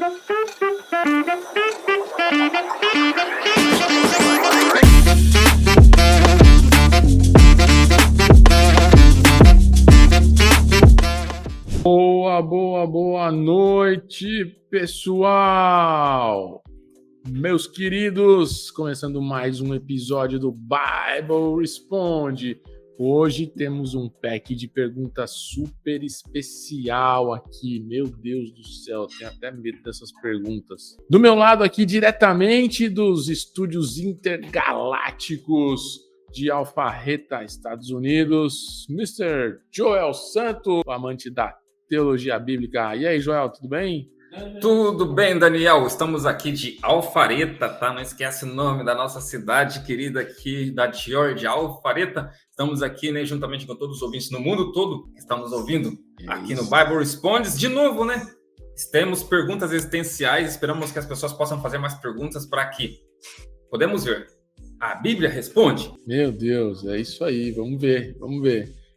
Boa noite, pessoal! Meus queridos, começando mais um episódio do Bible Responde. Hoje temos um pack de perguntas super especial aqui. Meu Deus do céu, tenho até medo dessas perguntas. Do meu lado aqui, diretamente dos estúdios intergalácticos de Alpharetta, Estados Unidos, Mr. Joel Santos, amante da teologia bíblica. E aí, Joel, tudo bem? Tudo bem, Daniel? Estamos aqui de Alpharetta, tá? Não esquece o nome da nossa cidade querida aqui da Geórgia, Alpharetta. Estamos aqui, né, juntamente com todos os ouvintes no mundo todo que estão nos ouvindo aqui no Bible Respondes. De novo, né? Temos perguntas existenciais, esperamos que as pessoas possam fazer mais perguntas para que podemos ver. A Bíblia responde? Meu Deus, é isso aí, vamos ver.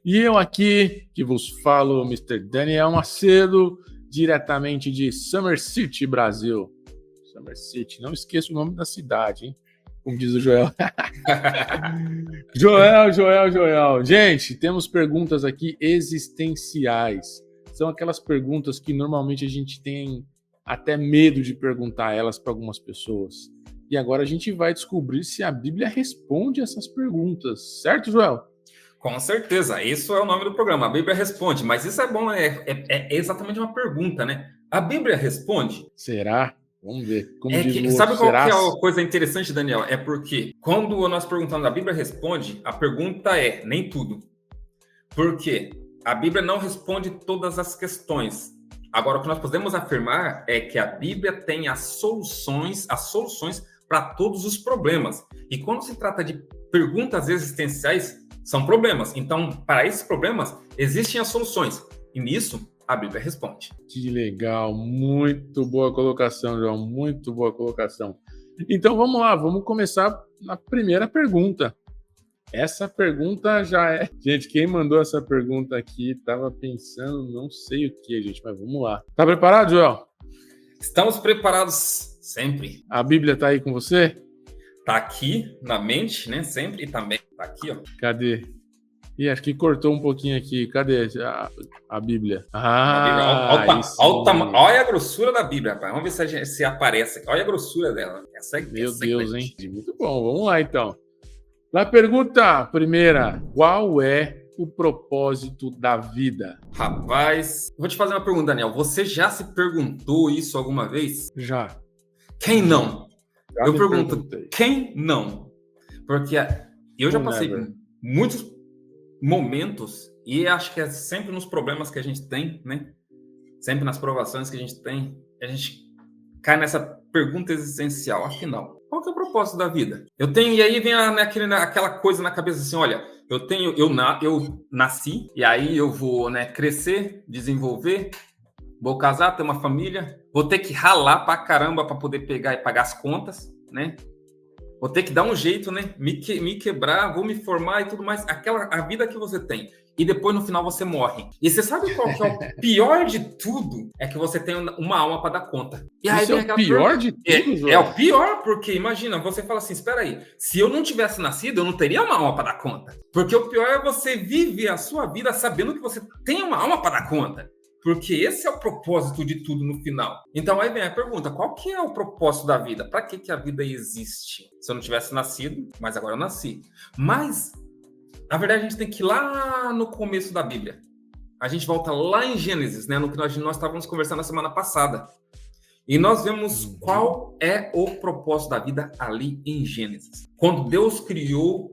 E eu aqui, que vos falo, Mr. Daniel Macedo, diretamente de Summer City, Brasil. Summer City, não esqueça o nome da cidade, hein? Como diz o Joel. Joel. Gente, temos perguntas aqui existenciais. São aquelas perguntas que normalmente a gente tem até medo de perguntar elas para algumas pessoas. E agora a gente vai descobrir se a Bíblia responde essas perguntas. Certo, Joel? Com certeza, isso é o nome do programa, a Bíblia responde, mas isso é bom, é exatamente uma pergunta, né? A Bíblia responde? Será? Vamos ver. Sabe qual que é a coisa interessante, Daniel? É porque quando nós perguntamos a Bíblia responde, a pergunta é nem tudo. Porque a Bíblia não responde todas as questões. Agora, o que nós podemos afirmar é que a Bíblia tem as soluções para todos os problemas. E quando se trata de perguntas existenciais, são problemas. Então, para esses problemas, existem as soluções. E nisso, a Bíblia responde. Que legal. Muito boa colocação, João. Muito boa colocação. Então, vamos lá. Vamos começar na primeira pergunta. Essa pergunta já é... Gente, quem mandou essa pergunta aqui estava pensando não sei o que, gente. Mas vamos lá. Tá preparado, Joel? Estamos preparados sempre. A Bíblia está aí com você? Tá aqui na mente, né? Sempre e também tá aqui, ó. Cadê? Ih, acho que cortou um pouquinho aqui. Cadê a Bíblia? Olha a grossura da Bíblia, rapaz. Vamos ver se aparece aqui. Olha a grossura dela. Meu Deus, hein? Muito bom. Vamos lá, então. Na pergunta primeira, qual é o propósito da vida? Rapaz, vou te fazer uma pergunta, Daniel. Você já se perguntou isso alguma vez? Já. Quem não? Já eu pergunto, quem não? Porque eu já passei por muitos momentos, e acho que é sempre nos problemas que a gente tem, né? Sempre nas provações que a gente tem, a gente cai nessa pergunta existencial. Afinal, qual que é o propósito da vida? E aí vem aquela coisa na cabeça assim, olha, eu nasci, e aí eu vou, né, crescer, desenvolver, vou casar, ter uma família, vou ter que ralar pra caramba pra poder pegar e pagar as contas, né? Vou ter que dar um jeito, né? Me quebrar, vou me formar e tudo mais. A vida que você tem. E depois, no final, você morre. E você sabe qual que é o pior de tudo? É que você tem uma alma para dar conta. E aí, isso é o pior de tudo? É o pior, porque imagina, você fala assim, espera aí, se eu não tivesse nascido, eu não teria uma alma para dar conta. Porque o pior é você viver a sua vida sabendo que você tem uma alma para dar conta. Porque esse é o propósito de tudo no final. Então aí vem a pergunta, qual que é o propósito da vida? Para que a vida existe? Se eu não tivesse nascido, mas agora eu nasci. Mas, na verdade, a gente tem que ir lá no começo da Bíblia. A gente volta lá em Gênesis, né? No que nós estávamos conversando na semana passada. E nós vemos qual é o propósito da vida ali em Gênesis. Quando Deus criou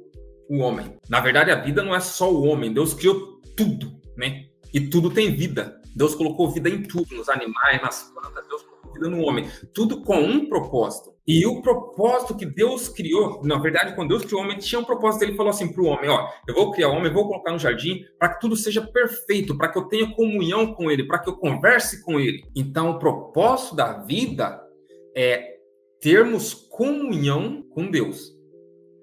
o homem. Na verdade, a vida não é só o homem. Deus criou tudo, né? E tudo tem vida. Deus colocou vida em tudo, nos animais, nas plantas, Deus colocou vida no homem. Tudo com um propósito. E o propósito que Deus criou, na verdade, quando Deus criou o homem, tinha um propósito. Ele falou assim para o homem, ó, eu vou criar o homem, vou colocar no jardim para que tudo seja perfeito, para que eu tenha comunhão com ele, para que eu converse com ele. Então, o propósito da vida é termos comunhão com Deus.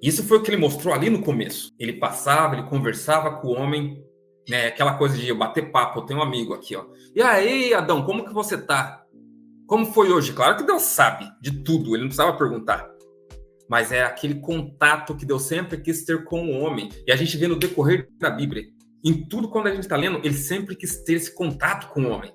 Isso foi o que ele mostrou ali no começo. Ele passava, ele conversava com o homem, né? Aquela coisa de eu bater papo. Eu tenho um amigo aqui, ó. E aí, Adão, como que você tá? Como foi hoje? Claro que Deus sabe de tudo, ele não precisava perguntar. Mas é aquele contato que Deus sempre quis ter com o homem. E a gente vê no decorrer da Bíblia, em tudo quando a gente está lendo, ele sempre quis ter esse contato com o homem.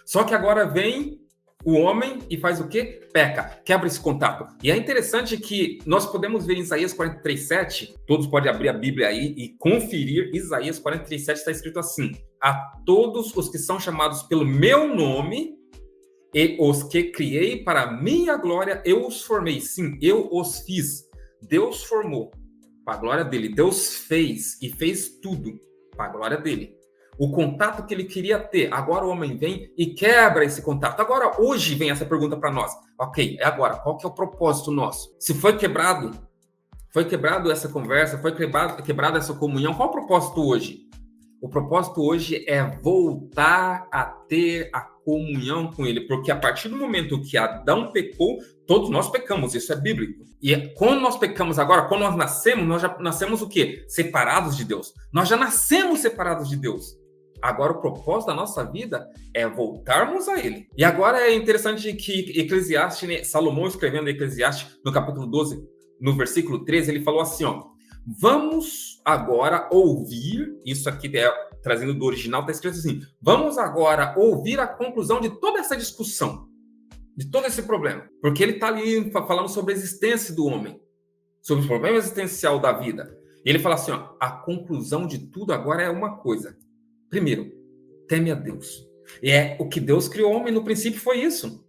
Só que agora vem o homem e faz o quê? Peca, quebra esse contato. E é interessante que nós podemos ver em Isaías 43:7, todos podem abrir a Bíblia aí e conferir. Isaías 43:7 está escrito assim: a todos os que são chamados pelo meu nome, e os que criei para a minha glória, eu os formei. Sim, eu os fiz. Deus formou para a glória dele. Deus fez e fez tudo para a glória dele. O contato que ele queria ter, agora o homem vem e quebra esse contato. Agora, hoje vem essa pergunta para nós. Ok, agora, qual que é o propósito nosso? Se foi quebrado essa conversa, foi quebrada essa comunhão, qual o propósito hoje? O propósito hoje é voltar a ter a comunhão com ele, porque a partir do momento que Adão pecou, todos nós pecamos, isso é bíblico. E quando nós pecamos agora, quando nós já nascemos o quê? Separados de Deus. Nós já nascemos separados de Deus. Agora o propósito da nossa vida é voltarmos a ele. E agora é interessante que Eclesiastes, né, Salomão escrevendo Eclesiastes no capítulo 12, no versículo 13, ele falou assim, ó: vamos agora ouvir, isso aqui é trazendo do original, está escrito assim: vamos agora ouvir a conclusão de toda essa discussão, de todo esse problema. Porque ele está ali falando sobre a existência do homem, sobre o problema existencial da vida. E ele fala assim, ó: a conclusão de tudo agora é uma coisa. Primeiro, teme a Deus. E é o que Deus criou o homem no princípio, foi isso.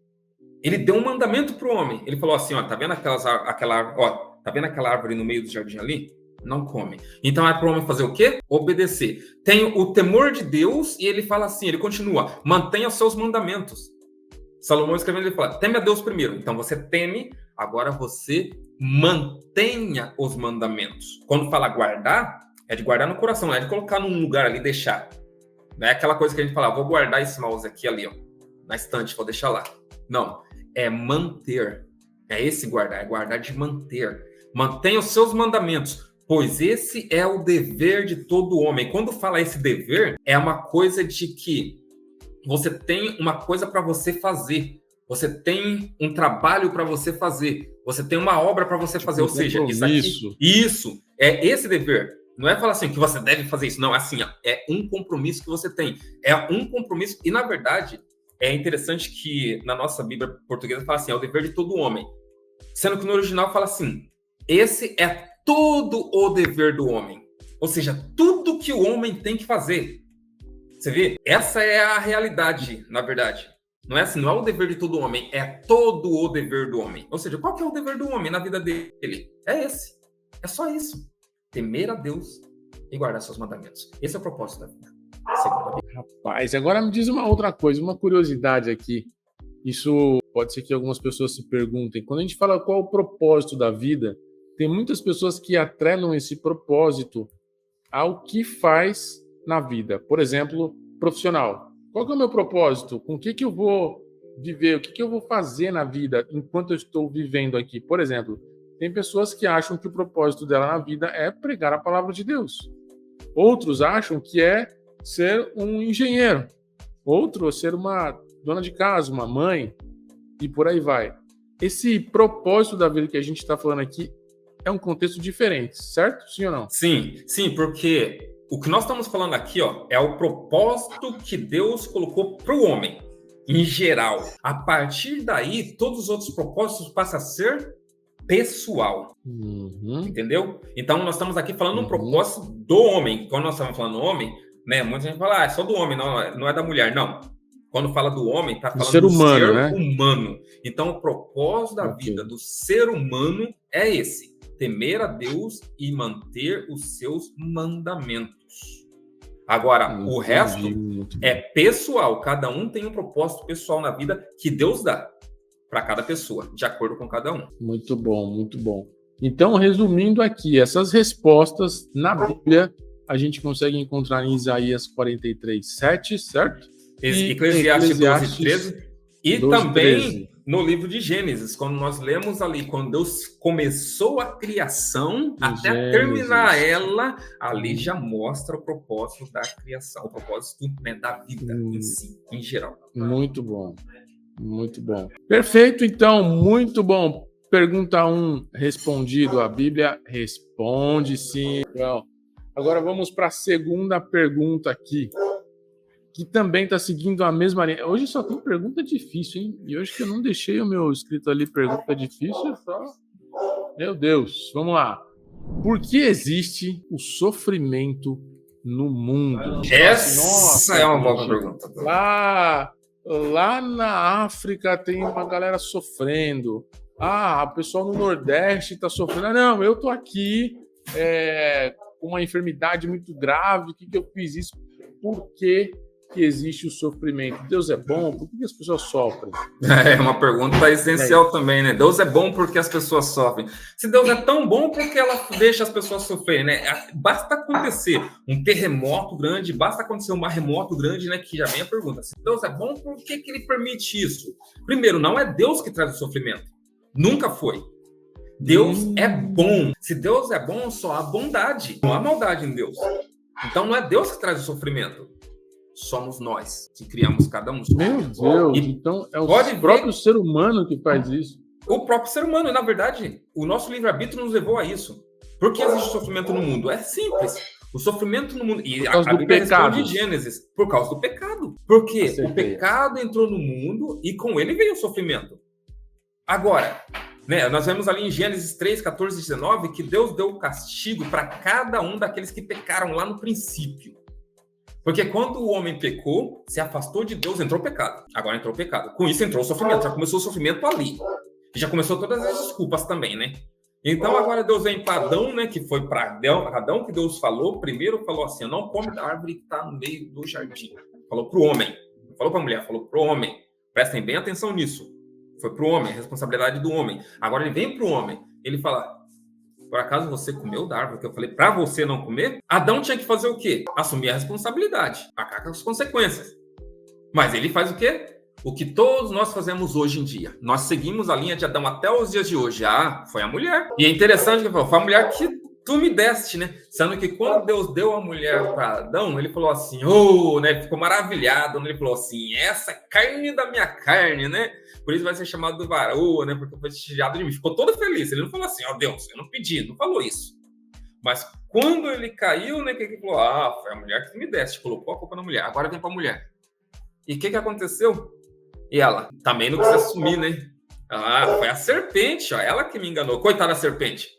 Ele deu um mandamento para o homem. Ele falou assim, ó, tá vendo tá vendo aquela árvore no meio do jardim ali? Não come. Então é para o homem fazer o quê? Obedecer. Tem o temor de Deus, e ele fala assim, ele continua: mantenha os seus mandamentos. Salomão escrevendo, ele fala: teme a Deus primeiro. Então você teme, agora você mantenha os mandamentos. Quando fala guardar, é de guardar no coração, não é de colocar num lugar ali e deixar. Não é aquela coisa que a gente fala: vou guardar esse mouse aqui ali, ó, na estante, vou deixar lá. Não, é manter. É esse guardar, é guardar de manter. Mantenha os seus mandamentos, pois esse é o dever de todo homem. Quando fala esse dever, é uma coisa de que você tem uma coisa para você fazer. Você tem um trabalho para você fazer. Você tem uma obra para você fazer. Ou seja, isso é esse dever. Não é falar assim que você deve fazer isso. Não, é assim, ó, é um compromisso que você tem. É um compromisso. E, na verdade, é interessante que na nossa Bíblia portuguesa fala assim: é o dever de todo homem. Sendo que no original fala assim: esse é todo o dever do homem. Ou seja, tudo que o homem tem que fazer. Você vê? Essa é a realidade, na verdade. Não é assim, não é o dever de todo homem, é todo o dever do homem. Ou seja, qual que é o dever do homem na vida dele? É esse. É só isso. Temer a Deus e guardar seus mandamentos. Esse é o propósito da vida. Rapaz, agora me diz uma outra coisa, uma curiosidade aqui. Isso pode ser que algumas pessoas se perguntem. Quando a gente fala qual é o propósito da vida, tem muitas pessoas que atrelam esse propósito ao que faz na vida. Por exemplo, profissional. Qual que é o meu propósito? Com o que eu vou viver? O que eu vou fazer na vida enquanto eu estou vivendo aqui? Por exemplo, tem pessoas que acham que o propósito dela na vida é pregar a palavra de Deus. Outros acham que é ser um engenheiro. Outros ser uma dona de casa, uma mãe, e por aí vai. Esse propósito da vida que a gente está falando aqui é um contexto diferente, certo? Sim ou não? Sim, porque o que nós estamos falando aqui, ó, é o propósito que Deus colocou para o homem, em geral. A partir daí, todos os outros propósitos passam a ser pessoal. Entendeu? Então, nós estamos aqui falando um propósito do homem. Quando nós estamos falando do homem, né, muita gente fala: é só do homem, não é da mulher. Não. Quando fala do homem, está falando ser humano, ser né? humano. Então, o propósito da vida do ser humano é esse: temer a Deus e manter os seus mandamentos. Agora, o resto é pessoal. Cada um tem um propósito pessoal na vida que Deus dá para cada pessoa, de acordo com cada um. Muito bom, muito bom. Então, resumindo aqui, essas respostas na Bíblia a gente consegue encontrar em Isaías 43:7, certo? Eclesiastes 12:13 e 12, também 13. No livro de Gênesis, quando nós lemos ali, quando Deus começou a criação, até terminar ela, ali já mostra o propósito da criação, o propósito, né, da vida em si, em geral. Muito bom. Muito bom. Perfeito, então, muito bom. Pergunta 1, respondido. A Bíblia responde sim. Então, agora vamos para a segunda pergunta aqui, que também está seguindo a mesma linha. Hoje só tem pergunta difícil, hein? E hoje que eu não deixei o meu escrito ali, pergunta difícil, só... Meu Deus, vamos lá. Por que existe o sofrimento no mundo? Essa é uma boa pergunta. Lá na África tem uma galera sofrendo. O pessoal no Nordeste está sofrendo. Não, eu tô aqui com uma enfermidade muito grave. O que eu fiz isso? Por que existe o sofrimento? Deus é bom? Por que as pessoas sofrem? É uma pergunta essencial também, né? Deus é bom porque as pessoas sofrem. Se Deus é tão bom, por que ela deixa as pessoas sofrerem, né? Basta acontecer um terremoto grande, basta acontecer um maremoto grande, né? Que já vem a pergunta. Se Deus é bom, por que ele permite isso? Primeiro, não é Deus que traz o sofrimento. Nunca foi. Deus é bom. Se Deus é bom, só há bondade. Não há maldade em Deus. Então não é Deus que traz o sofrimento. Somos nós que criamos cada um. Meu Deus, então é o próprio ser humano que faz isso. O próprio ser humano, na verdade, o nosso livre-arbítrio nos levou a isso. Por que existe sofrimento no mundo? É simples. O sofrimento no mundo... E a Bíblia responde em Gênesis. Por causa do pecado. Porque o pecado entrou no mundo e com ele veio o sofrimento. Agora, né, nós vemos ali em Gênesis 3, 14 e 19 que Deus deu o castigo para cada um daqueles que pecaram lá no princípio. Porque quando o homem pecou, se afastou de Deus, entrou o pecado. Agora entrou o pecado. Com isso entrou o sofrimento. Já começou o sofrimento ali. E já começou todas as desculpas também, né? Então agora Deus vem para Adão, né? Que foi para Adão que Deus falou. Primeiro falou assim, não come da árvore que está no meio do jardim. Falou para o homem. Não falou para a mulher, falou para o homem. Prestem bem atenção nisso. Foi para o homem, a responsabilidade do homem. Agora ele vem para o homem. Ele fala... Por acaso você comeu da árvore que eu falei para você não comer? Adão tinha que fazer o quê? Assumir a responsabilidade, arcar com as consequências. Mas ele faz o quê? O que todos nós fazemos hoje em dia. Nós seguimos a linha de Adão até os dias de hoje. Foi a mulher. E é interessante que ele falou, foi a mulher que tu me deste, né? Sendo que quando Deus deu a mulher para Adão, ele falou assim, né? Ficou maravilhado, né? Ele falou assim, essa carne da minha carne, né? Por isso vai ser chamado de varoa, né? Porque foi tirado de mim. Ficou todo feliz. Ele não falou assim, Deus, eu não pedi, não falou isso. Mas quando ele caiu, né? Que ele falou, foi a mulher que me deste, colocou a culpa na mulher. Agora vem para a mulher. E o que aconteceu? E ela também não quis assumir, né? Foi a serpente, ela que me enganou. Coitada da serpente.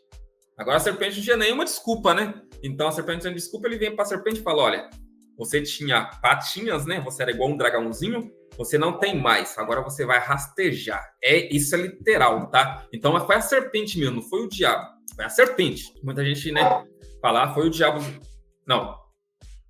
Agora a serpente não tinha nenhuma desculpa, né? Então a serpente tinha desculpa, ele vem para a serpente e fala, olha, você tinha patinhas, né? Você era igual um dragãozinho. Você não tem mais, agora você vai rastejar. Isso é literal, tá? Então foi a serpente mesmo, não foi o diabo. Foi a serpente. Muita gente, né, fala, foi o diabo. Não.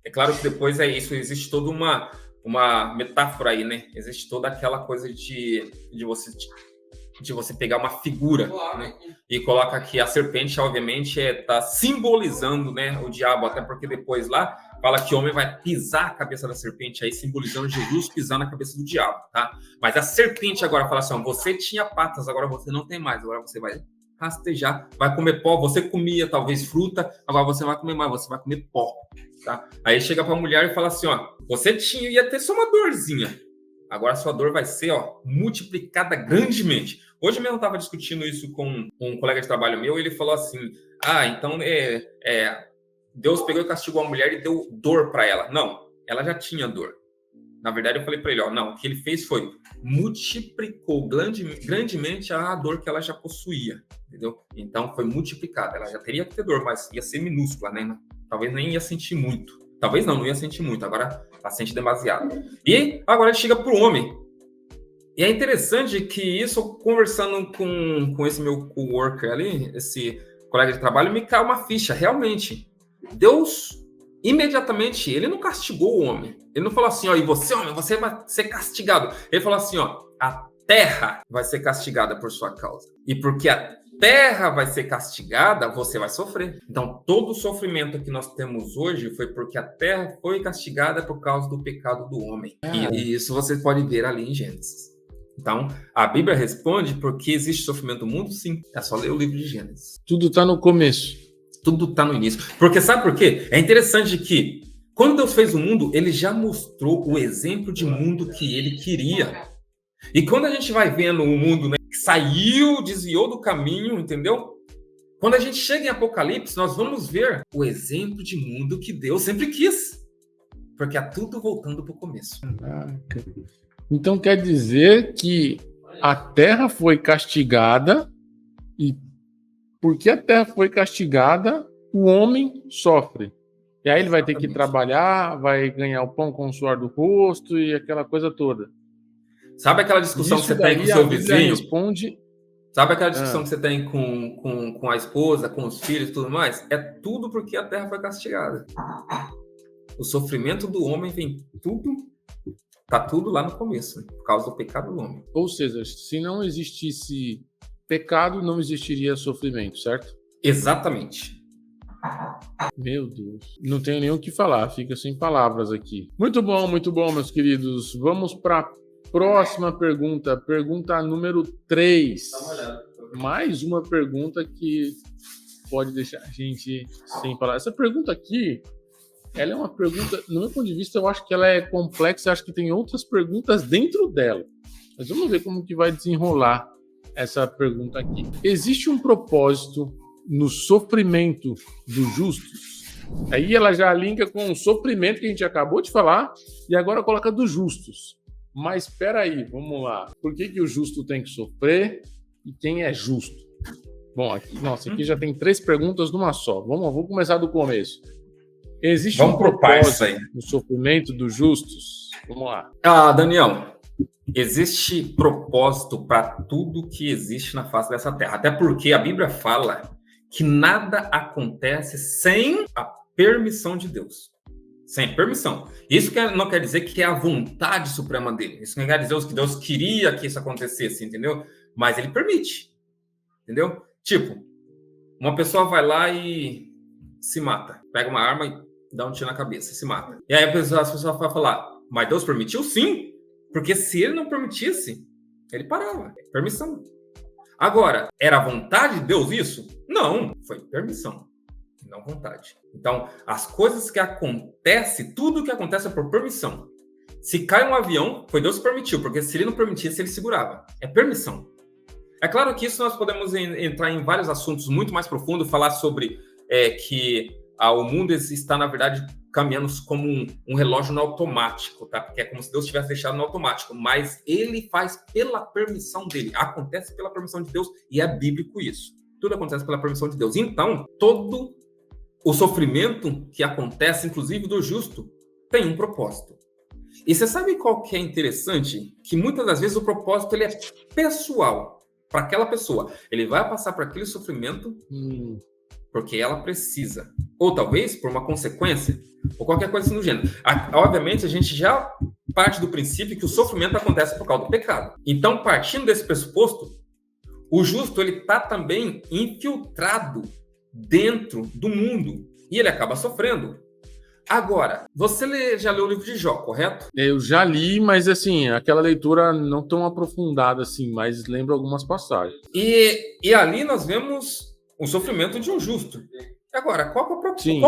É claro que depois é isso, existe toda uma metáfora aí, né? Existe toda aquela coisa de você pegar uma figura, né? E coloca aqui a serpente, obviamente, tá simbolizando, né, o diabo, até porque depois lá fala que o homem vai pisar a cabeça da serpente, aí simbolizando Jesus pisando a cabeça do diabo, tá? Mas a serpente agora fala assim, você tinha patas, agora você não tem mais, agora você vai rastejar, vai comer pó, você comia talvez fruta, agora você vai comer mais, você vai comer pó, tá? Aí chega pra mulher e fala assim, você ia ter só uma dorzinha, agora a sua dor vai ser, multiplicada grandemente. Hoje mesmo eu estava discutindo isso com um colega de trabalho meu, e ele falou assim, então Deus pegou e castigou a mulher e deu dor para ela. Não, ela já tinha dor. Na verdade, eu falei para ele, não, o que ele fez foi multiplicou grandemente a dor que ela já possuía, entendeu? Então, foi multiplicada. Ela já teria que ter dor, mas ia ser minúscula, né? Talvez nem ia sentir muito. Talvez não ia sentir muito. Agora, ela sente demasiado. E agora ele chega pro homem. E é interessante que isso, conversando com esse meu coworker ali, esse colega de trabalho, me caiu uma ficha. Realmente, Deus, imediatamente, ele não castigou o homem. Ele não falou assim, e você, homem, você vai ser castigado. Ele falou assim, a terra vai ser castigada por sua causa. E porque a terra vai ser castigada, você vai sofrer. Então, todo o sofrimento que nós temos hoje foi porque a terra foi castigada por causa do pecado do homem. E isso você pode ver ali em Gênesis. Então, a Bíblia responde porque existe sofrimento no mundo? Sim. É só ler o livro de Gênesis. Tudo está no começo. Tudo está no início. Porque sabe por quê? É interessante que, quando Deus fez o mundo, ele já mostrou o exemplo de mundo que ele queria. E quando a gente vai vendo o mundo, né, que saiu, desviou do caminho, entendeu? Quando a gente chega em Apocalipse, nós vamos ver o exemplo de mundo que Deus sempre quis. Porque é tudo voltando para o começo. Caraca. Então quer dizer que a terra foi castigada e porque a terra foi castigada, o homem sofre. E aí ele vai ter que trabalhar, vai ganhar o pão com o suor do rosto e aquela coisa toda. Sabe aquela discussão que você tem com o seu vizinho? Responde... Sabe aquela discussão que você tem com a esposa, com os filhos e tudo mais? É tudo porque a terra foi castigada. O sofrimento do homem vem tudo... Tá tudo lá no começo, né? Por causa do pecado do homem. Ou seja, se não existisse pecado, não existiria sofrimento, certo? Exatamente. Meu Deus. Não tenho nem o que falar, fica sem palavras aqui. Muito bom, meus queridos. Vamos para a próxima pergunta. Pergunta número 3. Mais uma pergunta que pode deixar a gente sem palavras. Essa pergunta aqui... Ela é uma pergunta, no meu ponto de vista, eu acho que ela é complexa, eu acho que tem outras perguntas dentro dela. Mas vamos ver como que vai desenrolar essa pergunta aqui. Existe um propósito no sofrimento dos justos? Aí ela já linka com o sofrimento que a gente acabou de falar e agora coloca dos justos. Mas espera aí, vamos lá. Por que o justo tem que sofrer e quem é justo? Bom, aqui já tem 3 perguntas numa só. Vamos começar do começo. Existe um propósito no sofrimento dos justos? Vamos lá. Daniel, existe propósito para tudo que existe na face dessa terra. Até porque a Bíblia fala que nada acontece sem a permissão de Deus. Sem permissão. Isso não quer dizer que é a vontade suprema dele. Isso não quer dizer que Deus queria que isso acontecesse, entendeu? Mas ele permite. Entendeu? Tipo, uma pessoa vai lá e se mata. Pega uma arma e dá um tiro na cabeça, se mata. E aí as pessoas vão falar, mas Deus permitiu? Sim. Porque se ele não permitisse, ele parava. Permissão. Agora, era a vontade de Deus isso? Não. Foi permissão, não vontade. Então, as coisas que acontecem, tudo que acontece é por permissão. Se cai um avião, foi Deus que permitiu, porque se ele não permitisse, ele segurava. É permissão. É claro que isso nós podemos entrar em vários assuntos muito mais profundos, falar sobre que o mundo está, na verdade, caminhando como um relógio no automático, tá? Porque é como se Deus tivesse deixado no automático, mas ele faz pela permissão dele, acontece pela permissão de Deus, e é bíblico isso. Tudo acontece pela permissão de Deus. Então, todo o sofrimento que acontece, inclusive do justo, tem um propósito. E você sabe qual que é interessante? Que muitas das vezes o propósito ele é pessoal para aquela pessoa. Ele vai passar por aquele sofrimento porque ela precisa. Ou talvez por uma consequência, ou qualquer coisa assim do gênero. Obviamente, a gente já parte do princípio que o sofrimento acontece por causa do pecado. Então, partindo desse pressuposto, o justo ele está também infiltrado dentro do mundo e ele acaba sofrendo. Agora, você já leu o livro de Jó, correto? Eu já li, mas assim, aquela leitura não tão aprofundada assim, mas lembro algumas passagens. E ali nós vemos o sofrimento de um justo. Agora, qual que é o propósito? Sim,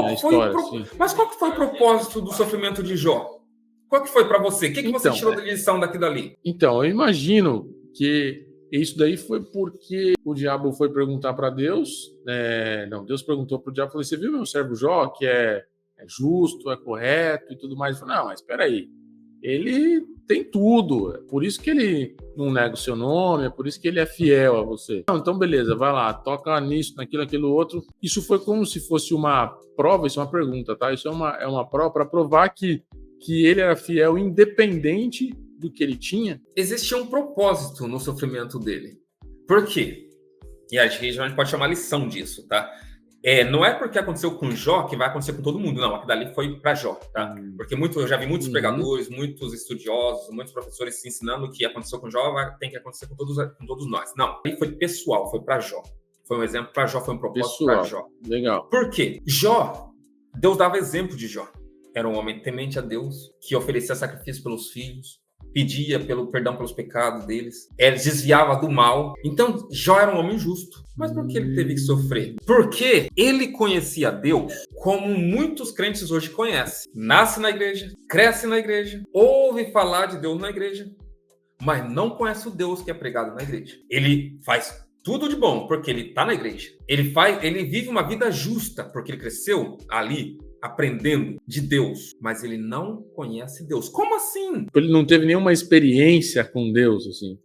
Mas qual que foi o propósito do sofrimento de Jó? Qual que foi para você? O que você tirou de lição daqui dali? Então, eu imagino que isso daí foi porque o diabo foi perguntar para Deus. Deus perguntou para o diabo, falou: você viu meu servo Jó, que é justo, é correto e tudo mais? Ele falou: não, mas espera aí. Ele tem tudo, é por isso que ele não nega o seu nome, é por isso que ele é fiel a você. Não, então beleza, vai lá, toca nisso, naquilo, aquilo outro. Isso foi como se fosse uma prova, isso é uma pergunta, tá? Isso é uma prova para provar que ele era fiel independente do que ele tinha. Existia um propósito no sofrimento dele. Por quê? E a gente pode chamar lição disso, tá? Não é porque aconteceu com Jó que vai acontecer com todo mundo, não. Aquilo dali foi para Jó, tá? Porque eu já vi muitos pregadores, muitos estudiosos, muitos professores se ensinando que aconteceu com Jó tem que acontecer com todos nós. Não, aí foi pessoal, foi para Jó. Foi um exemplo para Jó, foi um propósito para Jó. Legal. Por quê? Jó, Deus dava exemplo de Jó. Era um homem temente a Deus, que oferecia sacrifício pelos filhos, pedia perdão pelos pecados deles, ele desviava do mal. Então, Jó era um homem justo. Mas por que ele teve que sofrer? Porque ele conhecia Deus como muitos crentes hoje conhecem. Nasce na igreja, cresce na igreja, ouve falar de Deus na igreja, mas não conhece o Deus que é pregado na igreja. Ele faz tudo de bom porque ele está na igreja. Ele vive uma vida justa porque ele cresceu ali aprendendo de Deus, mas ele não conhece Deus. Como assim? Ele não teve nenhuma experiência com Deus, assim.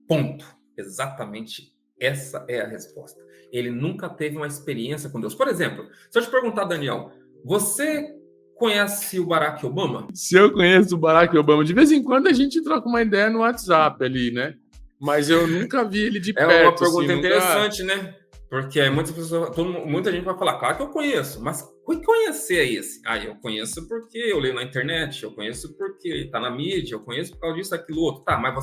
Ponto. Exatamente essa é a resposta. Ele nunca teve uma experiência com Deus. Por exemplo, se eu te perguntar, Daniel, você conhece o Barack Obama? Se eu conheço o Barack Obama, de vez em quando a gente troca uma ideia no WhatsApp ali, né? Mas eu nunca vi ele de perto. É uma pergunta assim, interessante, né? Porque muita gente vai falar, claro que eu conheço, mas que conhecer é esse? Eu conheço porque eu leio na internet, eu conheço porque está na mídia, eu conheço por causa disso, aquilo, outro. Tá, mas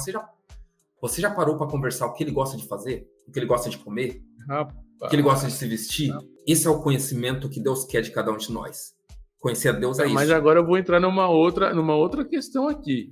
você já parou para conversar o que ele gosta de fazer? O que ele gosta de comer? Rapaz. O que ele gosta de se vestir? Esse é o conhecimento que Deus quer de cada um de nós. Conhecer a Deus é isso. Mas agora eu vou entrar numa outra questão aqui.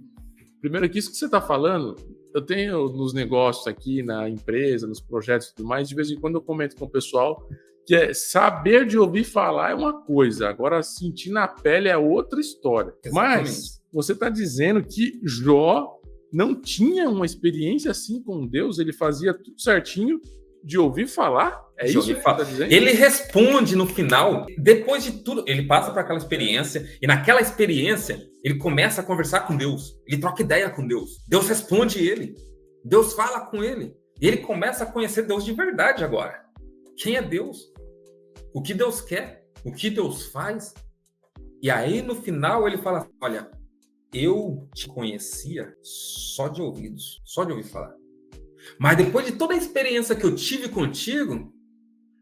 Primeiro que isso que você está falando, eu tenho nos negócios aqui, na empresa, nos projetos e tudo mais, de vez em quando eu comento com o pessoal que saber de ouvir falar é uma coisa, agora sentir na pele é outra história. Exatamente. Mas você está dizendo que Jó não tinha uma experiência assim com Deus, ele fazia tudo certinho de ouvir falar? É isso que você está dizendo? Ele responde no final, depois de tudo, ele passa para aquela experiência, e naquela experiência, ele começa a conversar com Deus, ele troca ideia com Deus, Deus responde ele, Deus fala com ele, e ele começa a conhecer Deus de verdade agora. Quem é Deus? O que Deus quer? O que Deus faz? E aí, no final, ele fala, olha, eu te conhecia só de ouvidos, só de ouvir falar. Mas depois de toda a experiência que eu tive contigo,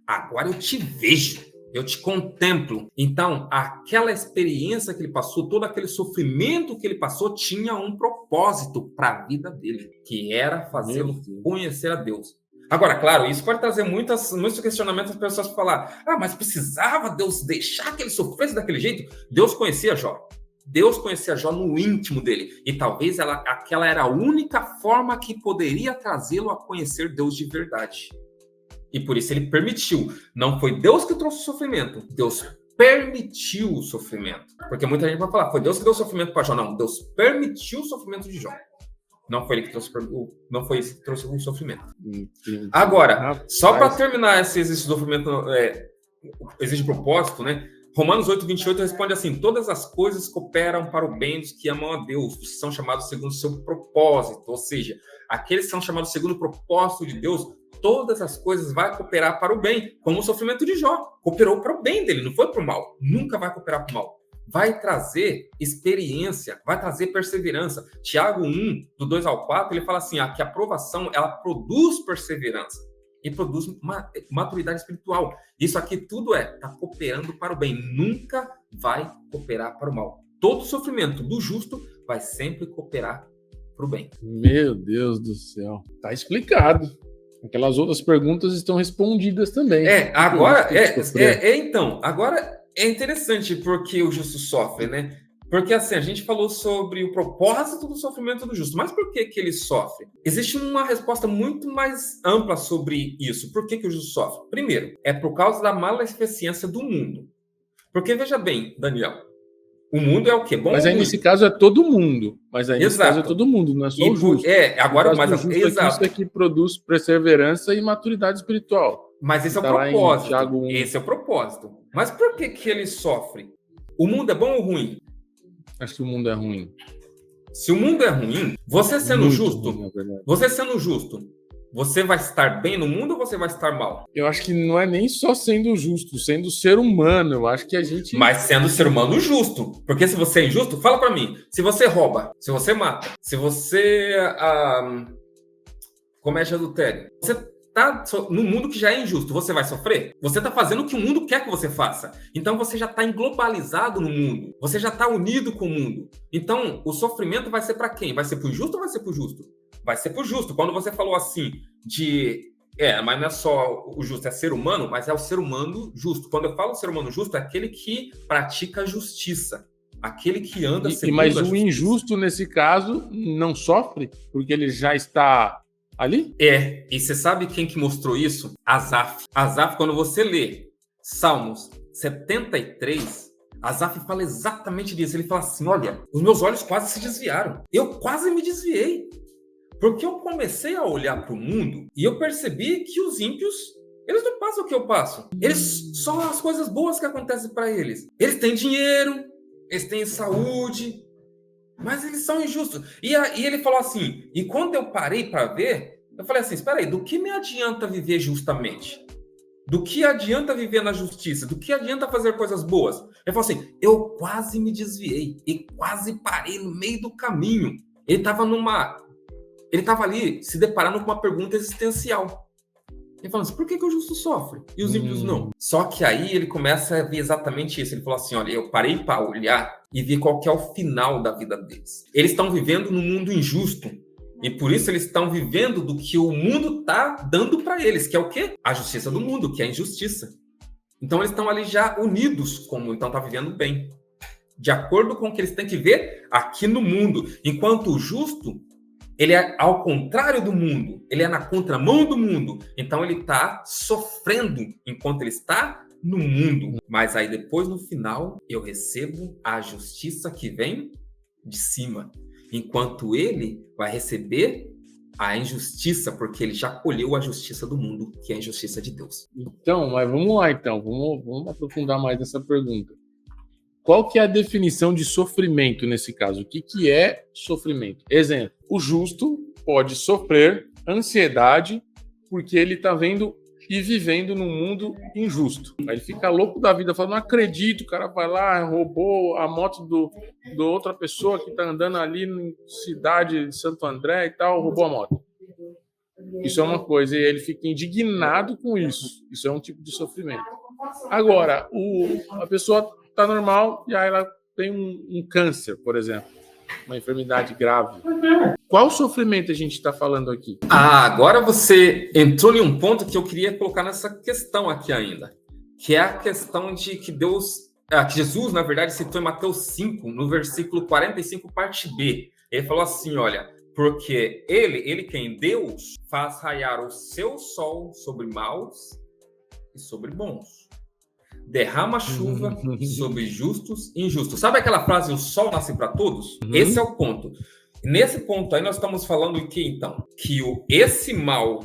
agora eu te vejo, eu te contemplo. Então, aquela experiência que ele passou, todo aquele sofrimento que ele passou, tinha um propósito para a vida dele, que era fazê-lo conhecer a Deus. Agora, claro, isso pode trazer muitos questionamentos das pessoas falar, mas precisava Deus deixar que ele sofresse daquele jeito? Deus conhecia Jó. Deus conhecia Jó no íntimo dele. E talvez aquela era a única forma que poderia trazê-lo a conhecer Deus de verdade. E por isso ele permitiu. Não foi Deus que trouxe o sofrimento. Deus permitiu o sofrimento. Porque muita gente vai falar, foi Deus que deu o sofrimento para Jó. Não, Deus permitiu o sofrimento de Jó. Não foi ele que trouxe o sofrimento. Agora, só para terminar esse sofrimento, existe propósito, né? Romanos 8:28 responde assim, todas as coisas cooperam para o bem dos que amam a Deus, dos que são chamados segundo o seu propósito. Ou seja, aqueles que são chamados segundo o propósito de Deus, todas as coisas vão cooperar para o bem, como o sofrimento de Jó. Cooperou para o bem dele, não foi para o mal. Nunca vai cooperar para o mal. Vai trazer experiência, vai trazer perseverança. Tiago 1, do 2 ao 4, ele fala assim, que a aprovação, ela produz perseverança e produz maturidade espiritual. Isso aqui tudo está cooperando para o bem, nunca vai cooperar para o mal. Todo sofrimento do justo vai sempre cooperar para o bem. Meu Deus do céu, tá explicado. Aquelas outras perguntas estão respondidas também. Agora é interessante porque o justo sofre, né? Porque assim, a gente falou sobre o propósito do sofrimento do justo, mas por que ele sofre? Existe uma resposta muito mais ampla sobre isso. Por que o justo sofre? Primeiro, é por causa da maleficência do mundo. Porque veja bem, Daniel, o mundo é o quê? Bom, mas aí nesse caso é todo mundo. Mas aí nesse caso é todo mundo, não é só o justo. Isso aqui produz perseverança e maturidade espiritual. Mas esse é o propósito. Esse é o propósito. Mas por que ele sofre? O mundo é bom ou ruim? Acho que o mundo é ruim. Se o mundo é ruim, você sendo justo, você vai estar bem no mundo ou você vai estar mal? Eu acho que não é nem só sendo justo, sendo ser humano. Eu acho que a gente... Mas sendo ser humano justo. Porque se você é injusto, fala pra mim. Se você rouba, se você mata, se você comete adultério, você tá no mundo que já é injusto, você vai sofrer? Você tá fazendo o que o mundo quer que você faça. Então você já tá globalizado no mundo. Você já tá unido com o mundo. Então o sofrimento vai ser para quem? Vai ser pro justo ou vai ser pro justo? Vai ser pro justo. Quando você falou assim mas não é só o justo, é ser humano, mas é o ser humano justo. Quando eu falo ser humano justo, é aquele que pratica a justiça. Aquele que anda segundo mas o injusto, nesse caso, não sofre? Porque ele já está... ali? E você sabe quem que mostrou isso? Asaf. Asaf, quando você lê Salmos 73, Asaf fala exatamente disso. Ele fala assim, olha, os meus olhos quase se desviaram. Eu quase me desviei. Porque eu comecei a olhar para o mundo e eu percebi que os ímpios, eles não passam o que eu passo. Eles só as coisas boas que acontecem para eles. Eles têm dinheiro, eles têm saúde, mas eles são injustos. E ele falou assim, e quando eu parei para ver, eu falei assim, espera aí, do que me adianta viver justamente? Do que adianta viver na justiça? Do que adianta fazer coisas boas? Ele falou assim, eu quase me desviei e quase parei no meio do caminho. Ele estava ali se deparando com uma pergunta existencial. Ele falou assim, por que o justo sofre e os ímpios não? Só que aí ele começa a ver exatamente isso. Ele falou assim, olha, eu parei para olhar e vi qual que é o final da vida deles. Eles estão vivendo num mundo injusto. E por isso eles estão vivendo do que o mundo está dando para eles, que é o quê? A justiça do mundo, que é a injustiça. Então eles estão ali já unidos, como então está vivendo bem. De acordo com o que eles têm que ver aqui no mundo. Enquanto o justo, ele é ao contrário do mundo, ele é na contramão do mundo. Então ele está sofrendo enquanto ele está no mundo. Mas aí depois, no final, eu recebo a justiça que vem de cima. Enquanto ele vai receber a injustiça, porque ele já colheu a justiça do mundo, que é a injustiça de Deus. Então, mas vamos lá então, vamos aprofundar mais nessa pergunta. Qual que é a definição de sofrimento nesse caso? O que é sofrimento? Exemplo, o justo pode sofrer ansiedade porque ele está vendo e vivendo num mundo injusto. Aí ele fica louco da vida, fala, não acredito, o cara vai lá, roubou a moto do outra pessoa que está andando ali na cidade de Santo André e tal, roubou a moto. Isso é uma coisa, e ele fica indignado com isso. Isso é um tipo de sofrimento. Agora, a pessoa está normal e aí ela tem um câncer, por exemplo, uma enfermidade grave. Qual sofrimento a gente está falando aqui? Agora você entrou em um ponto que eu queria colocar nessa questão aqui ainda, que é a questão de que que Jesus, na verdade, citou em Mateus 5, no versículo 45, parte B. Ele falou assim, olha, porque ele quem Deus faz raiar o seu sol sobre maus e sobre bons. Derrama chuva sobre justos e injustos. Sabe aquela frase, o sol nasce para todos? Esse é o ponto. Nesse ponto aí nós estamos falando o que então? Que esse mal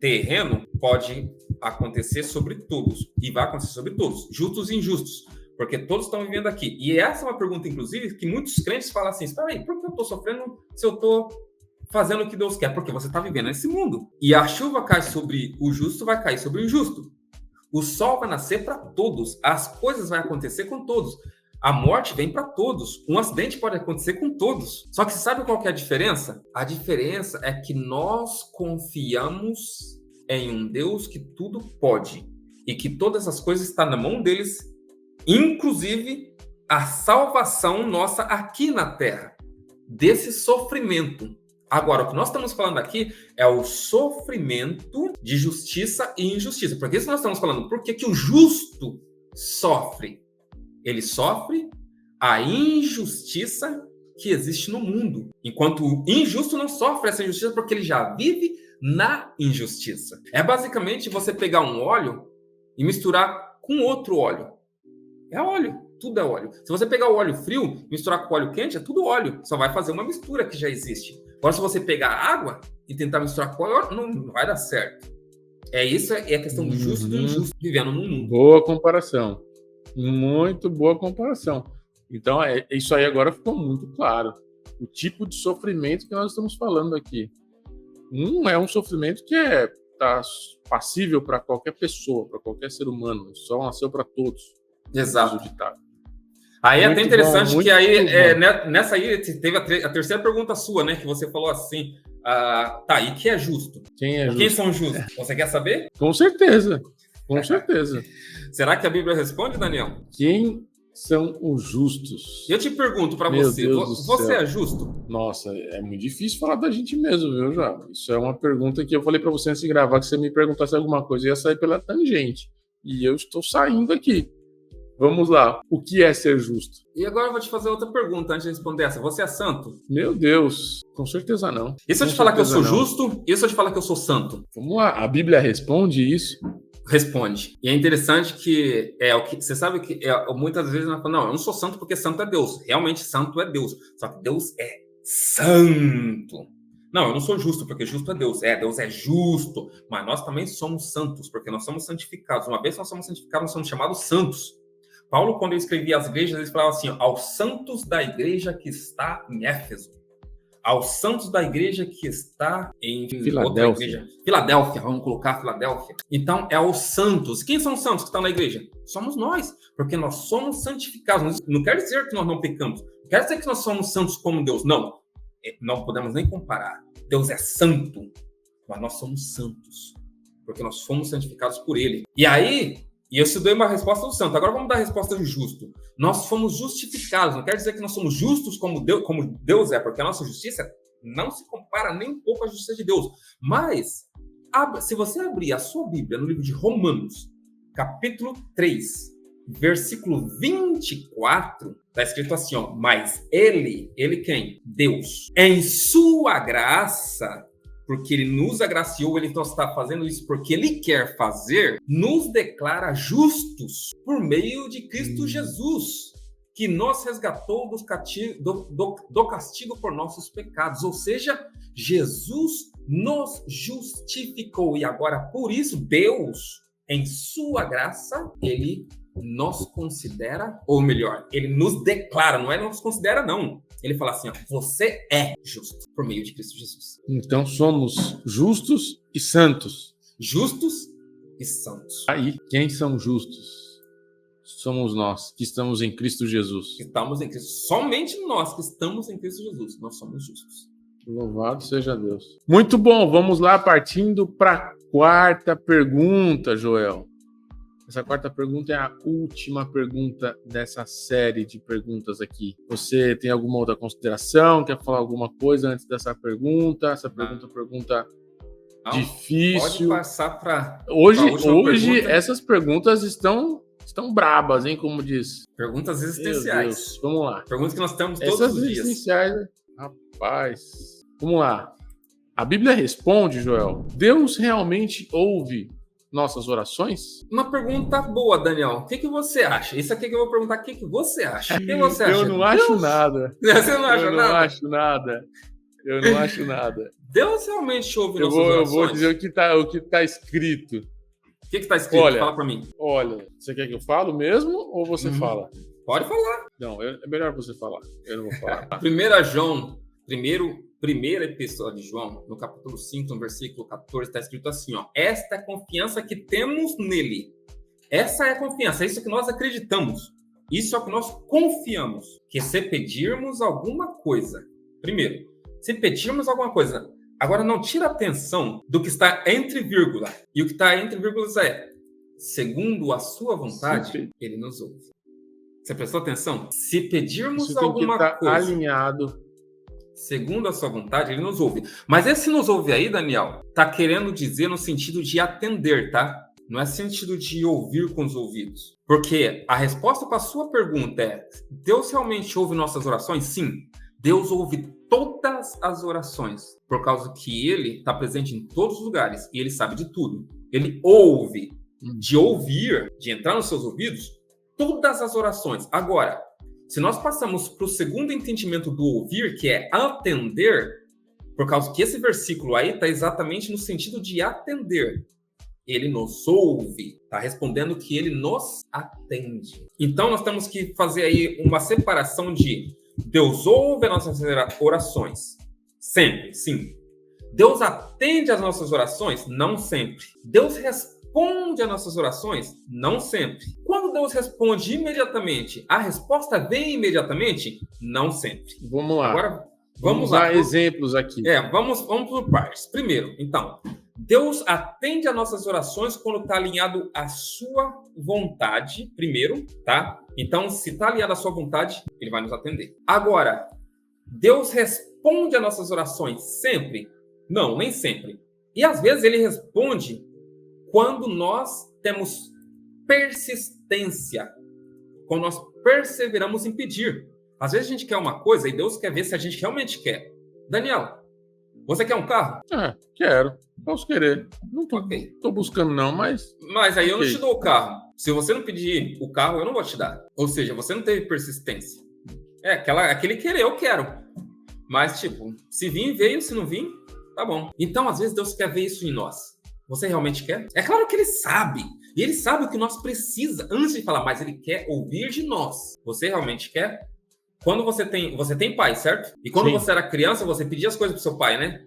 terreno pode acontecer sobre todos. E vai acontecer sobre todos, justos e injustos. Porque todos estão vivendo aqui. E essa é uma pergunta, inclusive, que muitos crentes falam assim, espera aí, por que eu estou sofrendo se eu estou fazendo o que Deus quer? Porque você está vivendo nesse mundo. E a chuva cai sobre o justo, vai cair sobre o injusto. O sol vai nascer para todos. As coisas vão acontecer com todos. A morte vem para todos. Um acidente pode acontecer com todos. Só que sabe qual que é a diferença? A diferença é que nós confiamos em um Deus que tudo pode. E que todas as coisas estão na mão deles, inclusive a salvação nossa aqui na Terra. Desse sofrimento. Agora, o que nós estamos falando aqui é o sofrimento de justiça e injustiça. Porque isso nós estamos falando. Por que o justo sofre? Ele sofre a injustiça que existe no mundo. Enquanto o injusto não sofre essa injustiça porque ele já vive na injustiça. É basicamente você pegar um óleo e misturar com outro óleo. É óleo. Tudo é óleo. Se você pegar o óleo frio e misturar com o óleo quente, é tudo óleo. Só vai fazer uma mistura que já existe. Agora, se você pegar água e tentar misturar com óleo, não vai dar certo. Isso é a questão do justo e do injusto vivendo no mundo. Boa comparação. Muito boa comparação. Então, isso aí agora ficou muito claro. O tipo de sofrimento que nós estamos falando aqui. É um sofrimento que tá passível para qualquer pessoa, para qualquer ser humano. Só nasceu para todos. Exato. Aí é até interessante que aí, nessa aí, teve a terceira pergunta sua, né? Que você falou assim, e que é justo? Quem são justos? Você quer saber? Com certeza, com certeza. Será que a Bíblia responde, Daniel? Quem são os justos? Eu te pergunto para você, você é justo? Nossa, é muito difícil falar da gente mesmo, viu, já? Isso é uma pergunta que eu falei para você antes de gravar, que você me perguntasse alguma coisa, eu ia sair pela tangente. E eu estou saindo aqui. Vamos lá. O que é ser justo? E agora eu vou te fazer outra pergunta antes de responder essa. Você é santo? Meu Deus, com certeza não. E se eu te falar que eu sou justo? E se eu te falar que eu sou santo? Vamos lá. A Bíblia responde isso? Responde. E é interessante que você sabe que muitas vezes nós falamos, não, eu não sou santo porque santo é Deus. Realmente santo é Deus. Só que Deus é santo. Não, eu não sou justo, porque justo é Deus. Deus é justo, mas nós também somos santos, porque nós somos santificados. Uma vez que nós somos santificados, nós somos chamados santos. Paulo, quando ele escrevia as igrejas, ele falava assim, aos santos da igreja que está em Éfeso, aos santos da igreja que está em outra igreja. Filadélfia, vamos colocar Filadélfia. Então, é aos santos. Quem são os santos que estão na igreja? Somos nós, porque nós somos santificados. Não quer dizer que nós não pecamos, não quer dizer que nós somos santos como Deus, não. Não podemos nem comparar. Deus é santo, mas nós somos santos, porque nós fomos santificados por Ele. E aí, eu te dei uma resposta do santo, agora vamos dar a resposta do justo. Nós fomos justificados, não quer dizer que nós somos justos como Deus é, porque a nossa justiça não se compara nem um pouco à justiça de Deus. Mas, se você abrir a sua Bíblia no livro de Romanos, capítulo 3, versículo 24, está escrito assim, ó, mas ele quem? Deus, em sua graça, porque ele nos agraciou, ele então está fazendo isso porque ele quer fazer, nos declara justos por meio de Cristo Jesus, que nos resgatou do castigo por nossos pecados, ou seja, Jesus nos justificou, e agora por isso Deus, em sua graça, ele nos considera, ou melhor, ele nos declara, não é nos considera não, ele fala assim, ó, você é justo por meio de Cristo Jesus. Então somos justos e santos. Justos e santos. Aí, quem são justos? Somos nós, que estamos em Cristo Jesus. Estamos em Cristo. Somente nós que estamos em Cristo Jesus, nós somos justos. Louvado seja Deus. Muito bom, vamos lá, partindo para a quarta pergunta, Joel. Essa quarta pergunta é a última pergunta dessa série de perguntas aqui. Você tem alguma outra consideração? Quer falar alguma coisa antes dessa pergunta? Essa pergunta Não, difícil. Pode passar para hoje essas perguntas estão brabas, hein? Como diz. Perguntas existenciais. Deus, vamos lá. Perguntas que nós temos todos os dias. Existenciais, rapaz. Vamos lá. A Bíblia responde, Joel. Deus realmente ouve nossas orações? Uma pergunta boa, Daniel. O que você acha? Isso aqui que eu vou perguntar, o que você acha? O que você acha? Eu não acho nada. Você não acha nada? Eu não acho nada. Eu não acho nada. Deus realmente ouve nossas orações? Eu vou dizer o que tá escrito. O que está escrito? Olha, fala para mim. Olha, você quer que eu falo mesmo ou você fala? Pode falar. Não, é melhor você falar. Eu não vou falar. 1 João, primeira epístola de João, no capítulo 5, no versículo 14, está escrito assim, ó, esta é a confiança que temos nele. Essa é a confiança, é isso que nós acreditamos. Isso é o que nós confiamos. Que se pedirmos alguma coisa, primeiro, se pedirmos alguma coisa, agora não tira atenção do que está entre vírgula. E o que está entre vírgulas é, segundo a sua vontade, ele nos ouve. Você prestou atenção? Se pedirmos isso alguma tem que coisa alinhado, segundo a sua vontade, ele nos ouve. Mas esse nos ouve aí, Daniel, tá querendo dizer no sentido de atender, tá? Não é sentido de ouvir com os ouvidos. Porque a resposta para a sua pergunta é, Deus realmente ouve nossas orações? Sim. Deus ouve todas as orações, por causa que ele está presente em todos os lugares e ele sabe de tudo. Ele ouve, de ouvir, de entrar nos seus ouvidos, todas as orações. Agora, se nós passamos para o segundo entendimento do ouvir, que é atender, por causa que esse versículo aí está exatamente no sentido de atender. Ele nos ouve, está respondendo que ele nos atende. Então, nós temos que fazer aí uma separação de Deus ouve as nossas orações. Sempre, sim. Deus atende às nossas orações? Não sempre. Deus responde às nossas orações? Não sempre. Quando Deus responde imediatamente, a resposta vem imediatamente? Não sempre. Vamos lá. Agora, vamos lá. Dar exemplos aqui. Vamos por partes. Primeiro, então, Deus atende às nossas orações quando está alinhado à sua vontade, primeiro, tá? Então, se está alinhado à sua vontade, ele vai nos atender. Agora, Deus responde às nossas orações sempre? Não, nem sempre. E às vezes ele responde quando nós temos persistência, quando nós perseveramos em pedir. Às vezes a gente quer uma coisa e Deus quer ver se a gente realmente quer. Daniel, você quer um carro? Quero. Posso querer. Não tô buscando não, mas... Mas aí eu não te dou o carro. Se você não pedir o carro, eu não vou te dar. Ou seja, você não teve persistência. Aquele querer, eu quero. Mas, tipo, se vir, veio. Se não vir, Tá bom. Então, às vezes, Deus quer ver isso em nós. Você realmente quer? É claro que ele sabe. E ele sabe o que nós precisa antes de falar, mas ele quer ouvir de nós. Você realmente quer? Quando você tem pai, certo? E quando Sim. você era criança, você pedia as coisas pro seu pai, né?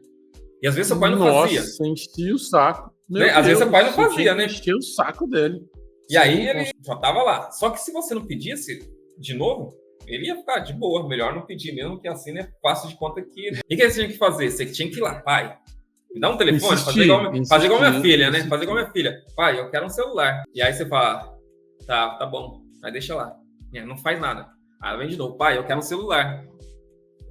E às vezes seu pai não fazia. Nossa, enchia o saco. Né? Às vezes seu pai não fazia, né? Enchia o saco dele. E aí ele já tava lá. Só que se você não pedisse de novo, ele ia ficar de boa. Melhor não pedir mesmo, que assim, né? Fácil de conta que... E o que você tinha que fazer? Você tinha que ir lá, pai. Me dá um telefone, fazer igual minha filha, né? Fazer igual minha filha. Pai, eu quero um celular. E aí você fala, tá bom. Aí deixa lá. Não faz nada. Aí vem de novo, pai, eu quero um celular.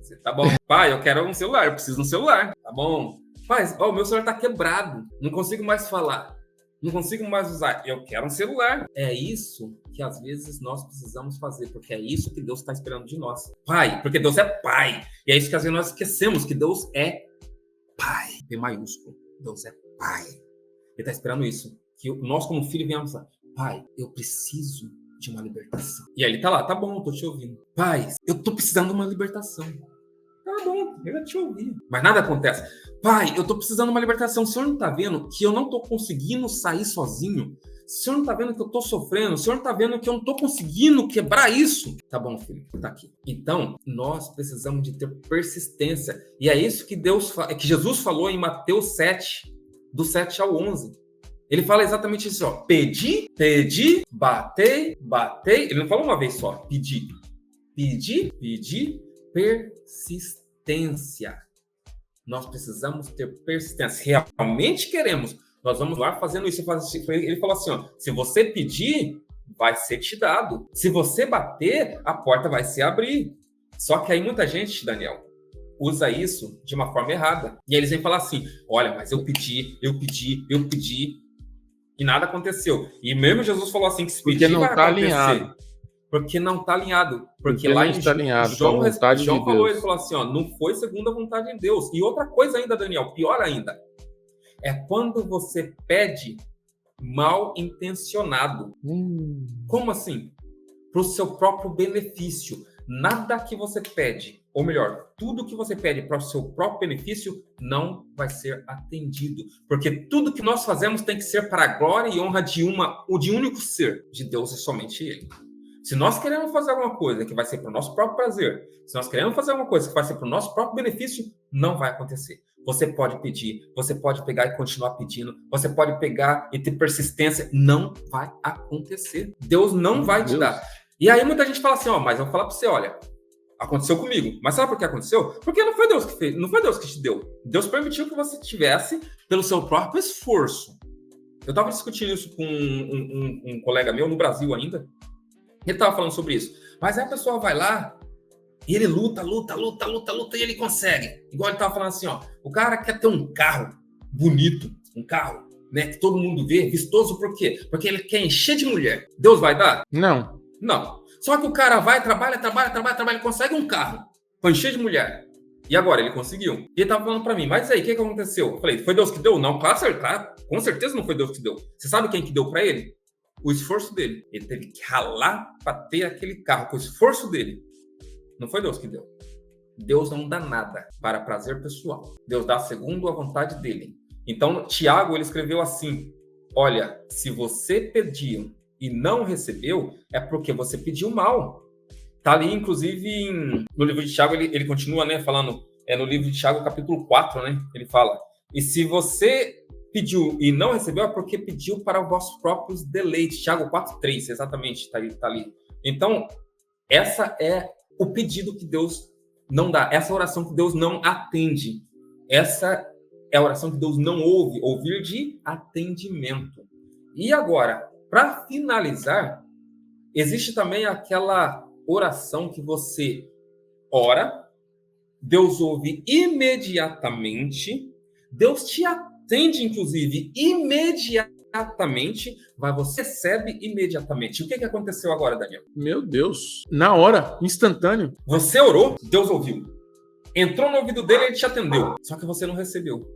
Você, tá bom. Pai, eu quero um celular, eu preciso de um celular. Tá bom. Pai, o meu celular tá quebrado. Não consigo mais falar. Não consigo mais usar. Eu quero um celular. É isso que às vezes nós precisamos fazer, porque é isso que Deus está esperando de nós. Pai, porque Deus é pai. E é isso que às vezes nós esquecemos, que Deus é pai. P maiúsculo. Deus é pai. Ele está esperando isso. Que nós, como filho, venhamos lá. Pai, eu preciso de uma libertação. E aí ele tá lá, tá bom, tô te ouvindo. Pai, eu tô precisando de uma libertação. Tá bom, eu já te ouvi. Mas nada acontece. Pai, eu tô precisando de uma libertação. O senhor não tá vendo que eu não tô conseguindo sair sozinho? O senhor não tá vendo que eu tô sofrendo? O senhor não tá vendo que eu não tô conseguindo quebrar isso? Tá bom, filho, tá aqui. Então, nós precisamos de ter persistência. E é isso que que Jesus falou em Mateus 7, do 7 ao 11. Ele fala exatamente isso, ó. Pedi, batei. Ele não falou uma vez só. Pedi, persistência. Nós precisamos ter persistência. Realmente queremos. Nós vamos lá fazendo isso. Ele falou assim, ó. Se você pedir, vai ser te dado. Se você bater, a porta vai se abrir. Só que aí muita gente, Daniel, usa isso de uma forma errada. E aí eles vêm falar assim, olha, mas eu pedi. E nada aconteceu. E mesmo Jesus falou assim, que se pedir vai acontecer. Alinhado. Porque não está alinhado. Porque lá em João falou, ele falou assim, ó, não foi segundo a vontade de Deus. E outra coisa ainda, Daniel, pior ainda, é quando você pede mal intencionado. Como assim? Para o seu próprio benefício. Nada que você pede, ou melhor, tudo que você pede para o seu próprio benefício não vai ser atendido. Porque tudo que nós fazemos tem que ser para a glória e honra de um único ser, de Deus e somente Ele. Se nós queremos fazer alguma coisa que vai ser para o nosso próprio prazer, se nós queremos fazer alguma coisa que vai ser para o nosso próprio benefício, não vai acontecer. Você pode pedir, você pode pegar e continuar pedindo, você pode pegar e ter persistência, não vai acontecer. Deus não vai te dar. E aí muita gente fala assim, ó, mas eu vou falar para você, olha, aconteceu comigo. Mas sabe por que aconteceu? Porque não foi Deus que fez, não foi Deus que te deu. Deus permitiu que você tivesse pelo seu próprio esforço. Eu estava discutindo isso com um colega meu no Brasil ainda. Ele estava falando sobre isso. Mas aí a pessoa vai lá e ele luta e ele consegue. Igual ele estava falando assim, ó, o cara quer ter um carro bonito, um carro, né, que todo mundo vê, vistoso, por quê? Porque ele quer encher de mulher. Deus vai dar? Não. Só que o cara vai, trabalha, consegue um carro para encher de mulher. E agora? Ele conseguiu. E ele tava falando para mim, mas aí, o que aconteceu? Eu falei, foi Deus que deu? Não, claro, com certeza não foi Deus que deu. Você sabe quem que deu para ele? O esforço dele. Ele teve que ralar para ter aquele carro, com o esforço dele. Não foi Deus que deu. Deus não dá nada para prazer pessoal. Deus dá segundo a vontade dele. Então, Tiago, ele escreveu assim, olha, se você pediu e não recebeu, é porque você pediu mal. Tá ali, inclusive, no livro de Tiago, ele continua, né, falando, no livro de Tiago, capítulo 4, né, ele fala, e se você pediu e não recebeu, é porque pediu para os vossos próprios deleites. Tiago 4:3, exatamente, tá ali. Então, essa é o pedido que Deus não dá, essa oração que Deus não atende, essa é a oração que Deus não ouve, ouvir de atendimento. E agora, para finalizar, existe também aquela oração que você ora, Deus ouve imediatamente, Deus te atende, inclusive, imediatamente, mas você recebe imediatamente. O que aconteceu agora, Daniel? Meu Deus, na hora, instantâneo. Você orou, Deus ouviu. Entrou no ouvido dele, ele te atendeu. Só que você não recebeu.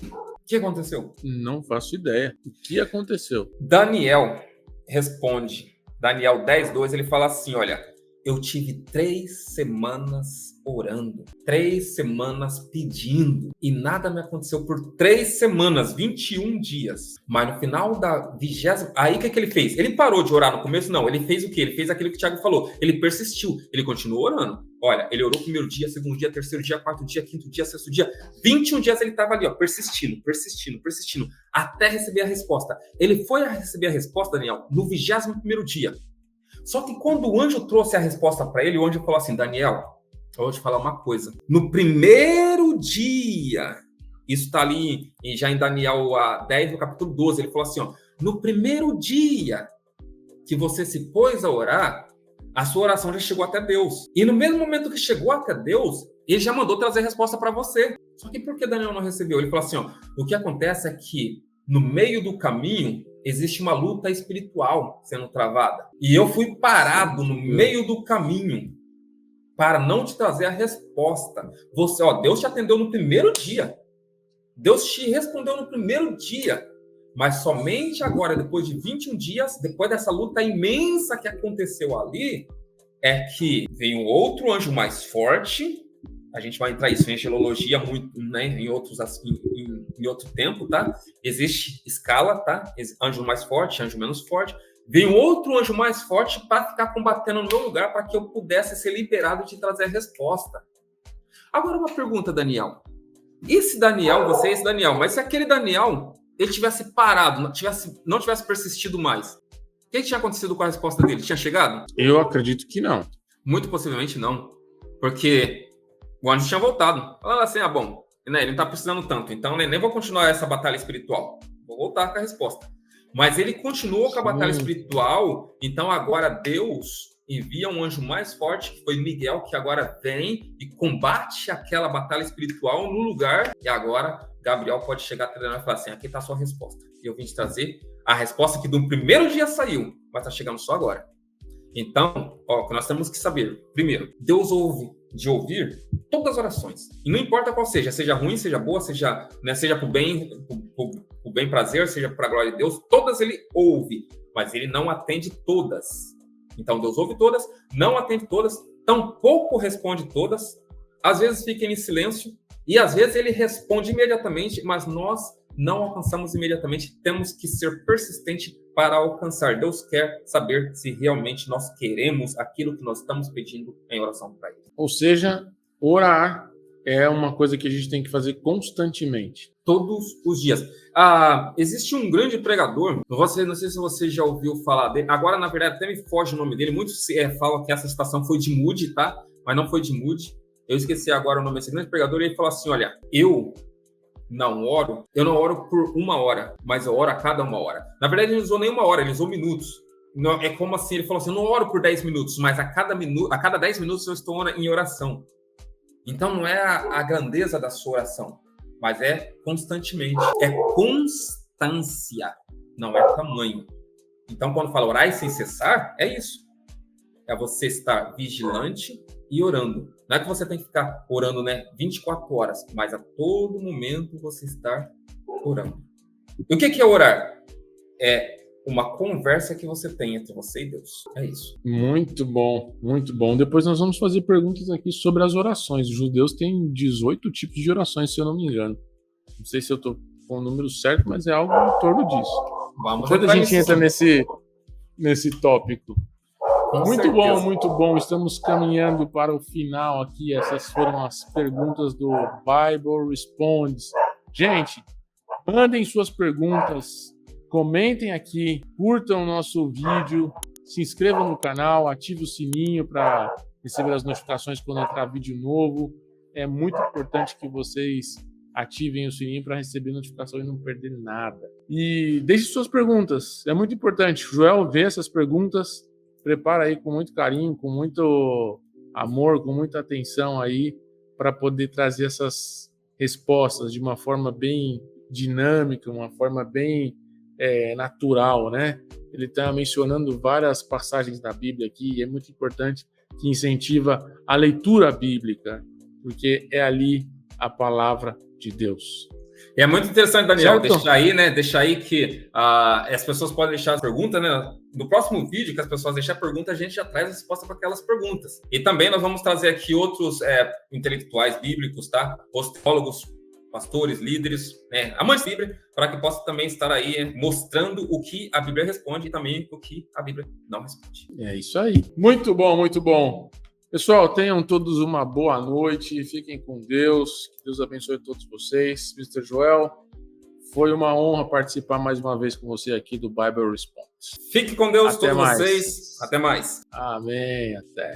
O que aconteceu? Não faço ideia. O que aconteceu? Daniel responde. Daniel 10:2, ele fala assim, olha, Eu tive 3 semanas orando, 3 semanas pedindo, e nada me aconteceu por 3 semanas, 21 dias. Mas no final da 20ª... Aí o que ele fez? Ele parou de orar no começo? Não, ele fez o quê? Ele fez aquilo que o Thiago falou. Ele persistiu, ele continuou orando. Olha, ele orou o primeiro dia, segundo dia, terceiro dia, quarto dia, quinto dia, sexto dia. 21 dias ele estava ali, ó, persistindo, até receber a resposta. Ele foi a receber a resposta, Daniel, no 21º dia. Só que quando o anjo trouxe a resposta para ele, o anjo falou assim: Daniel, eu vou te falar uma coisa. No primeiro dia, isso está ali já em Daniel 10, no capítulo 12, ele falou assim, ó, no primeiro dia que você se pôs a orar, a sua oração já chegou até Deus. E no mesmo momento que chegou até Deus, ele já mandou trazer a resposta para você. Só que por que Daniel não recebeu? Ele falou assim, ó, o que acontece é que no meio do caminho existe uma luta espiritual sendo travada. E eu fui parado no meio do caminho para não te trazer a resposta. Você, ó, Deus te atendeu no primeiro dia. Deus te respondeu no primeiro dia. Mas somente agora, depois de 21 dias, depois dessa luta imensa que aconteceu ali, é que veio um outro anjo mais forte. A gente vai entrar isso em angelologia muito, né, em outro tempo, tá? Existe escala, tá? Anjo mais forte, anjo menos forte. Veio um outro anjo mais forte para ficar combatendo no meu lugar, para que eu pudesse ser liberado e te trazer a resposta. Agora uma pergunta, Daniel. Esse Daniel, você é esse Daniel, mas se aquele Daniel ele tivesse parado, não tivesse persistido mais, o que tinha acontecido com a resposta dele? Tinha chegado? Eu acredito que não. Muito possivelmente não. Porque o anjo tinha voltado. Falando assim, bom, né, ele não está precisando tanto, então nem vou continuar essa batalha espiritual. Vou voltar com a resposta. Mas ele continuou com a batalha espiritual, então agora Deus envia um anjo mais forte, que foi Miguel, que agora vem e combate aquela batalha espiritual no lugar, e agora Gabriel pode chegar treinando e falar assim, aqui está a sua resposta. E eu vim te trazer a resposta que do primeiro dia saiu, mas está chegando só agora. Então, ó, o que nós temos que saber, primeiro, Deus ouve de ouvir todas as orações. E não importa qual seja ruim, seja boa, seja para o bem, o bem prazer, seja para a glória de Deus, todas ele ouve, mas ele não atende todas. Então, Deus ouve todas, não atende todas, tampouco responde todas, às vezes fica em silêncio, e às vezes ele responde imediatamente, mas nós não alcançamos imediatamente, temos que ser persistente para alcançar. Deus quer saber se realmente nós queremos aquilo que nós estamos pedindo em oração para Ele. Ou seja, orar é uma coisa que a gente tem que fazer constantemente. Todos os dias. Existe um grande pregador, não sei se você já ouviu falar dele, agora na verdade até me foge o nome dele, muitos falam que essa citação foi de Moody, tá? Mas não foi de Moody. Eu esqueci agora o nome desse grande pregador, e ele fala assim, olha, eu não oro por 1 hora, mas eu oro a cada 1 hora. Na verdade, ele não usou nem 1 hora, ele usou minutos. Não, é como assim, ele falou assim, eu não oro por 10 minutos, mas a cada 10 minutos eu estou em oração. Então não é a grandeza da sua oração, mas é constantemente, é constância, não é tamanho. Então quando fala orar sem cessar, é isso. É você estar vigilante e orando. Não é que você tem que ficar orando, né, 24 horas, mas a todo momento você estar orando. E o que é orar? É uma conversa que você tem entre você e Deus. É isso. Muito bom, muito bom. Depois nós vamos fazer perguntas aqui sobre as orações. Os judeus têm 18 tipos de orações, se eu não me engano. Não sei se eu estou com o número certo, mas é algo em torno disso. Quando a gente entra nesse tópico. Muito bom, muito bom. Estamos caminhando para o final aqui. Essas foram as perguntas do Bible Responds. Gente, mandem suas perguntas, comentem aqui, curtam o nosso vídeo, se inscrevam no canal, ative o sininho para receber as notificações quando entrar vídeo novo. É muito importante que vocês ativem o sininho para receber notificação e não perder nada. E deixe suas perguntas, é muito importante. O Joel vê essas perguntas, prepara aí com muito carinho, com muito amor, com muita atenção aí, para poder trazer essas respostas de uma forma bem dinâmica, uma forma bem natural, né? Ele está mencionando várias passagens da Bíblia aqui, e é muito importante que incentiva a leitura bíblica, porque é ali a palavra de Deus. É muito interessante, Daniel, Certo? deixar aí que as pessoas podem deixar as perguntas, né? No próximo vídeo que as pessoas deixarem pergunta, a gente já traz a resposta para aquelas perguntas. E também nós vamos trazer aqui outros intelectuais bíblicos, tá? Os teólogos, pastores, líderes, amantes da Bíblia, para que possa também estar aí mostrando o que a Bíblia responde e também o que a Bíblia não responde. É isso aí. Muito bom, muito bom. Pessoal, tenham todos uma boa noite, fiquem com Deus, que Deus abençoe todos vocês. Mr. Joel, foi uma honra participar mais uma vez com você aqui do Bible Response. Fique com Deus, Até todos mais. vocês. Até mais. Amém. Até.